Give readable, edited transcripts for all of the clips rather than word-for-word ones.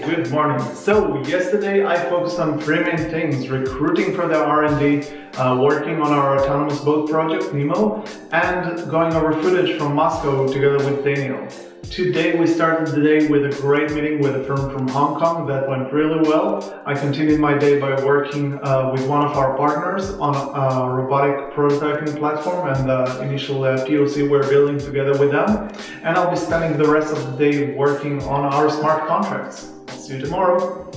good morning. So yesterday I focused on three main things: recruiting for the R&D, working on our autonomous boat project, Nemo, and going over footage from Moscow together with Daniel. Today we started the day with a great meeting with a firm from Hong Kong that went really well. I continued my day by working with one of our partners on a robotic prototyping platform and the initial POC we're building together with them. And I'll be spending the rest of the day working on our smart contracts. I'll see you tomorrow.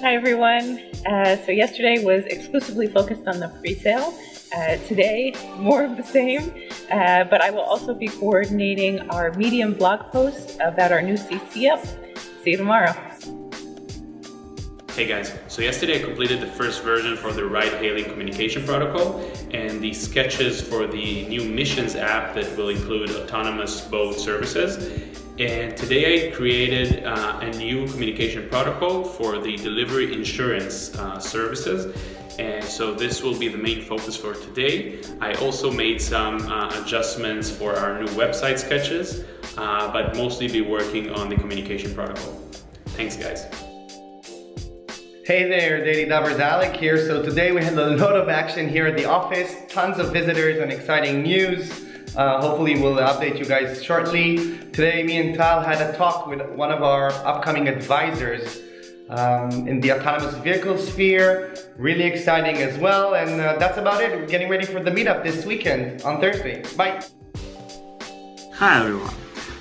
Hi everyone. So yesterday was exclusively focused on the pre-sale. Today, more of the same, but I will also be coordinating our Medium blog post about our new CC up. See you tomorrow. Hey guys, so yesterday I completed the first version for the ride-hailing communication protocol and the sketches for the new missions app that will include autonomous boat services. And today I created a new communication protocol for the delivery insurance services. And so this will be the main focus for today. I also made some adjustments for our new website sketches, but mostly be working on the communication protocol. Thanks guys. Hey there, DailyDAVers, Alec here. So today we had a lot of action here at the office, tons of visitors and exciting news. Hopefully we'll update you guys shortly. Today me and Tal had a talk with one of our upcoming advisors in the autonomous vehicle sphere. Really exciting as well, and that's about it. We're getting ready for the meetup this weekend on Thursday. Bye! Hi everyone!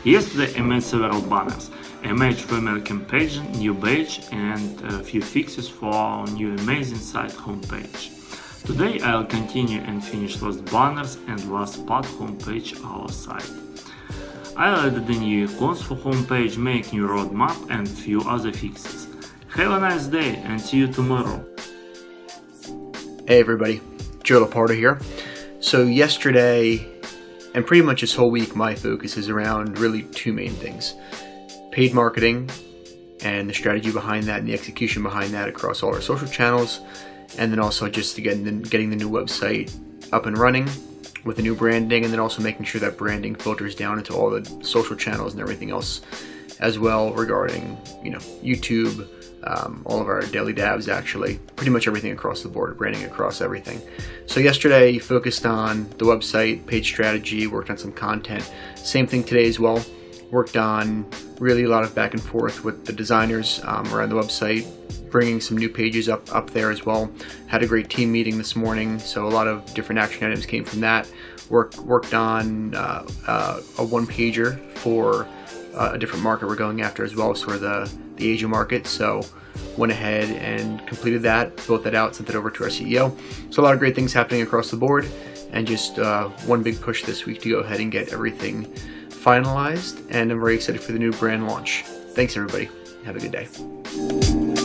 Yesterday I made several banners, a match for American page, new badge and a few fixes for our new amazing site homepage. Today I'll continue and finish last banners and last part homepage our site. I added the new icons for homepage, make new roadmap and few other fixes. Have a nice day and see you tomorrow. Hey everybody, Joe Laporta here. So yesterday, and pretty much this whole week, my focus is around really two main things. Paid marketing and the strategy behind that and the execution behind that across all our social channels, and then also just getting the new website up and running with the new branding, and then also making sure that branding filters down into all the social channels and everything else as well regarding, YouTube, all of our DailyDAVs, actually, pretty much everything across the board, branding across everything. So yesterday focused on the website, page strategy, worked on some content. Same thing today as well. Worked on really a lot of back and forth with the designers around the website, bringing some new pages up there as well. Had a great team meeting this morning, so a lot of different action items came from that. Worked on a one-pager for a different market we're going after as well, so the Asia market. So went ahead and completed that, built that out, sent it over to our CEO. So a lot of great things happening across the board, and just one big push this week to go ahead and get everything finalized, and I'm very excited for the new brand launch. Thanks everybody, have a good day.